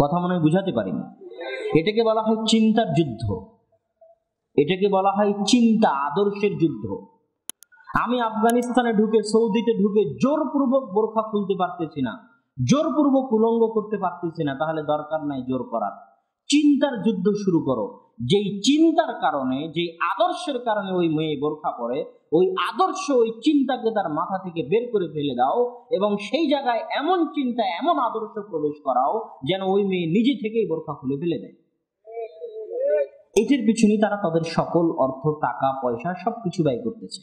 কথা মনে হয় বুঝাতে পারিনি। এটাকে বলা হয় চিন্তার যুদ্ধ, এটাকে বলা হয় চিন্তা আদর্শের যুদ্ধ। আমি আফগানিস্তানে ঢুকে, সৌদিতে ঢুকে জোরপূর্বক বোরখা খুলতে পারতেছি না, জোরপূর্বক উলঙ্গ করতে পারতেছি না, তাহলে দরকার নাই জোর করার। চিন্তার যুদ্ধ শুরু করো। যেই চিন্তার কারণে, যেই আদর্শের কারণে ওই মেয়ে বোরখা পরে, ওই আদর্শ, ওই চিন্তাকে তার মাথা থেকে বের করে ফেলে দাও এবং সেই জায়গায় এমন চিন্তা, এমন আদর্শ প্রবেশ করাও যেন ওই মেয়ে নিজে থেকেই বোরখা খুলে ফেলে দেয়। এটির পিছনে তারা তাদের সকল অর্থ, টাকা পয়সা সবকিছু ব্যয় করতেছে।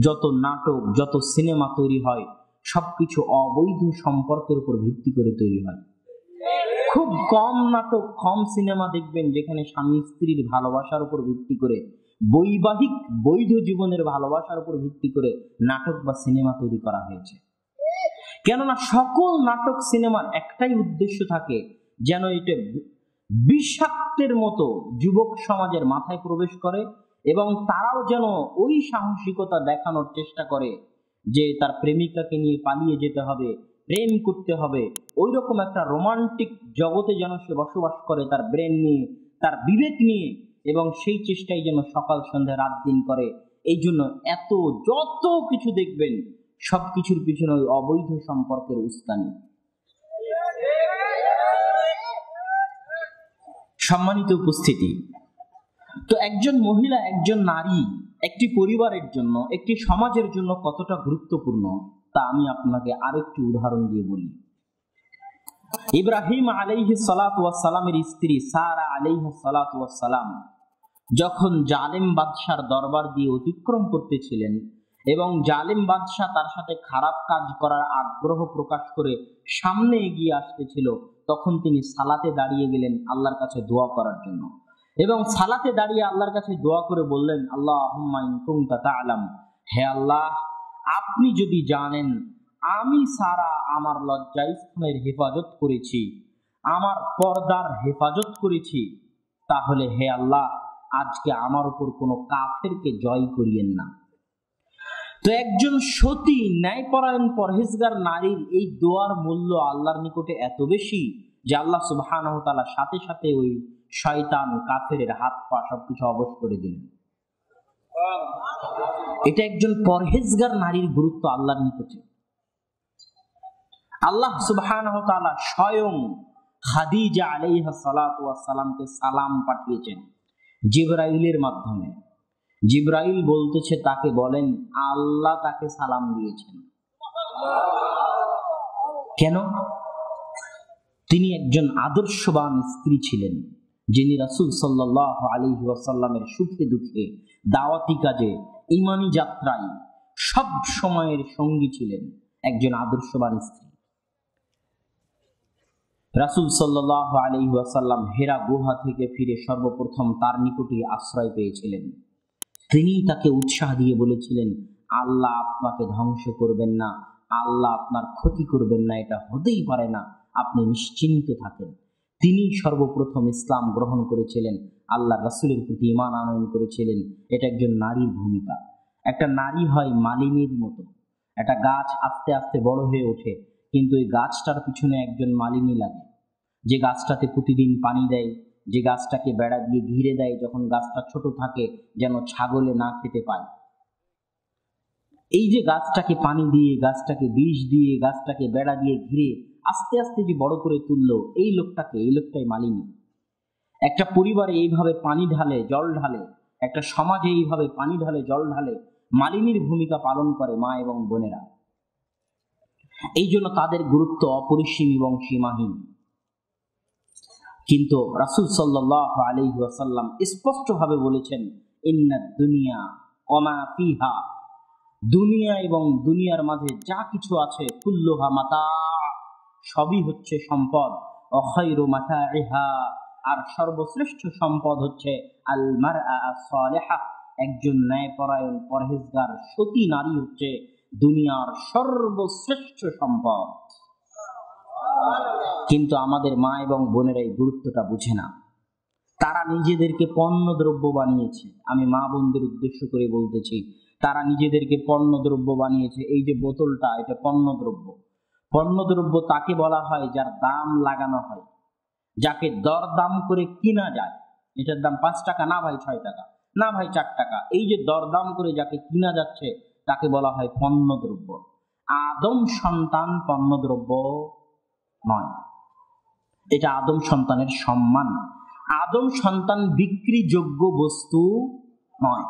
যত নাটক, যত সিনেমা তৈরি হয় সবকিছু অবৈধ সম্পর্কের উপর ভিত্তি করে তৈরি হয়। খুব কম নাটক, কম সিনেমা দেখবেন যেখানে স্বামী স্ত্রীর ভালোবাসার উপর ভিত্তি করে, বৈবাহিক বৈধ জীবনের ভালোবাসার উপর ভিত্তি করে নাটক বা সিনেমা তৈরি করা হয়েছে। কেননা সকল নাটক সিনেমার একটাই উদ্দেশ্য থাকে, যেন এটা বিষাক্তের মতো যুবক সমাজের মাথায় প্রবেশ করে এবং তারাও যেন ওই সাহসিকতা দেখানোর চেষ্টা করে যে তার প্রেমিকাকে নিয়ে পালিয়ে যেতে হবে, প্রেম করতে হবে, ওই রকম একটা রোমান্টিক জগতে যেন সে বসবাস করে তার ব্রেন নিয়ে, তার বিবেক নিয়ে, এবং সেই চেষ্টাই যেন সকাল সন্ধ্যা রাত দিন করে। এই জন্য এত যত কিছু দেখবেন সবকিছুর পিছনে ওই অবৈধ সম্পর্কের উস্কানি। সম্মানিত উপস্থিতি, তো একজন মহিলা, একজন নারী একটি পরিবারের জন্য, একটি সমাজের জন্য কতটা গুরুত্বপূর্ণ তা আমি আপনাকে আরেকটি উদাহরণ দিয়ে বলি। ইব্রাহিম আলাইহিস সালাতু ওয়াস সালামের স্ত্রী সারা আলাইহিস সালাতু ওয়াস সালাম যখন জালেম বাদশার দরবার দিয়ে অতিক্রম করতেছিলেন এবং জালেম বাদশা তার সাথে খারাপ কাজ করার আগ্রহ প্রকাশ করে সামনে এগিয়ে আসতেছিল, তখন তিনি সালাতে দাঁড়িয়ে গেলেন আল্লাহর কাছে দোয়া করার জন্য। এবং সালাতে দাঁড়িয়ে আল্লাহর কাছে দোয়া করে বললেন, আল্লাহুম্মা ইন কুনতা তা'লাম, হে আল্লাহ, আপনি যদি জানেন আমি সারা আমার লজ্জাস্থানের হেফাজত করেছি, আমার পর্দার হেফাজত করেছি, তাহলে হে আল্লাহ আজকে আমার উপর কোনো কাফেরকে জয় করিয়েন না। তো একজন সতী, ন্যায়পরায়ণ, পরহেজগার নারীর এই দোয়ার মূল্য আল্লাহর নিকটে এত বেশি যে আল্লাহ সুবহানাহু ওয়া তাআলা সাথে সাথে ওই শয়তান কাফেরের হাত পা সবকিছু অবশ করে দিলেন। এটা একজন পরহেজগার নারীর গুরুত্ব আল্লাহর নিকটে। আল্লাহ সুবহানাহু ওয়া তাআলা স্বয়ং খাদিজা আলাইহা সালাতু ওয়াস সালামকে সালাম পাঠিয়েছেন জিবরাইলের মাধ্যমে। জিবরাইল বলতেছে, তাকে বলেন আল্লাহ তাকে সালাম দিয়েছেন। কেন? তিনি একজন আদর্শবান স্ত্রী ছিলেন, যিনি রাসূল সাল্লাল্লাহু আলাইহি ওয়াসাল্লামের সুখে দুঃখে, দাওয়াতি কাজে, ঈমানি যাত্রায় সব সময়ের সঙ্গী ছিলেন, একজন আদর্শবান স্ত্রী। রাসূল সাল্লাল্লাহু আলাইহি ওয়াসাল্লাম হেরা গুহা থেকে ফিরে সর্বপ্রথম তার নিকটে আশ্রয় পেয়েছিলেন। তিনি তাকে উৎসাহ দিয়ে বলেছিলেন, আল্লাহ আপনাকে ধ্বংস করবেন না, আল্লাহ আপনার ক্ষতি করবেন না, এটা হতেই পারে না, আপনি নিশ্চিন্ত থাকেন। তিনি সর্বপ্রথম ইসলাম গ্রহণ করেছিলেন, আল্লাহ রাসূলের প্রতি ঈমান আনয়ন করেছিলেন। এটা একজন নারীর ভূমিকা। একটা নারী হয় মালিনীর মতো। একটা গাছ আস্তে আস্তে বড় হয়ে ওঠে, কিন্তু এই গাছটার পিছনে একজন মালিনী লাগে, যে গাছটাতে প্রতিদিন পানি দেয়, যে গাছটাকে বেড়া দিয়ে ঘিরে দেয় যখন গাছটা ছোট থাকে, যেন ছাগলে না খেতে পায়। এই যে গাছটাকে পানি দিয়ে, গাছটাকে বিষ দিয়ে, গাছটাকে বেড়া দিয়ে ঘিরে আস্তে আস্তে যে বড় করে তুললো, এই লোকটাই মালিনী। একটা পরিবারে এইভাবে পানি ঢালে, জল ঢালে, একটা সমাজে এইভাবে পানি ঢালে, জল ঢালে, মালিনীর ভূমিকা পালন করে মা এবং বোনেরা। এই জন্য তাদের গুরুত্ব অপরিসীম এবং সীমাহীন। কিন্তু রাসূল সাল্লাল্লাহু আলাইহি ওয়াসাল্লাম স্পষ্টভাবে বলেছেন, ইন্নাদ দুনিয়া ওয়া মা ফিহা, দুনিয়া এবং দুনিয়ার মাঝে যা কিছু আছে, কুল্লুহা মাতা, সবই হচ্ছে সম্পদ, ওয়া খায়রু মাতাইহা, আর সর্বশ্রেষ্ঠ সম্পদ হচ্ছে আল মারআ আস-সালিহা, একজন ন্যায়পরায়ণ পরহেজগার সতী নারী হচ্ছে দুনিয়ার সর্বশ্রেষ্ঠ সম্পদ। কিন্তু আমাদের মা এবং বোনেরা এই গুরুত্বটা বুঝে না। তারা নিজেদেরকে পণ্য দ্রব্য বানিয়েছে। আমি মা বোনদের উদ্দেশ্য করে বলতেছি, তারা নিজেদেরকে পণ্য দ্রব্য বানিয়েছে। এই যে বোতলটা, এটা পণ্য দ্রব্য। পণ্যদ্রব্য তাকে বলা হয় যার দাম লাগানো হয়, যাকে দরদাম করে কিনা যায়। এটার দাম 5 টাকা, না ভাই 6 টাকা, না ভাই 4 টাকা, এই যে দরদাম করে যাকে কিনা যাচ্ছে তাকে বলা হয় পণ্যদ্রব্য। আদম সন্তান পণ্যদ্রব্য নয়, এটা আদম সন্তানের সম্মান। আদম সন্তান বিক্রিযোগ্য বস্তু নয়।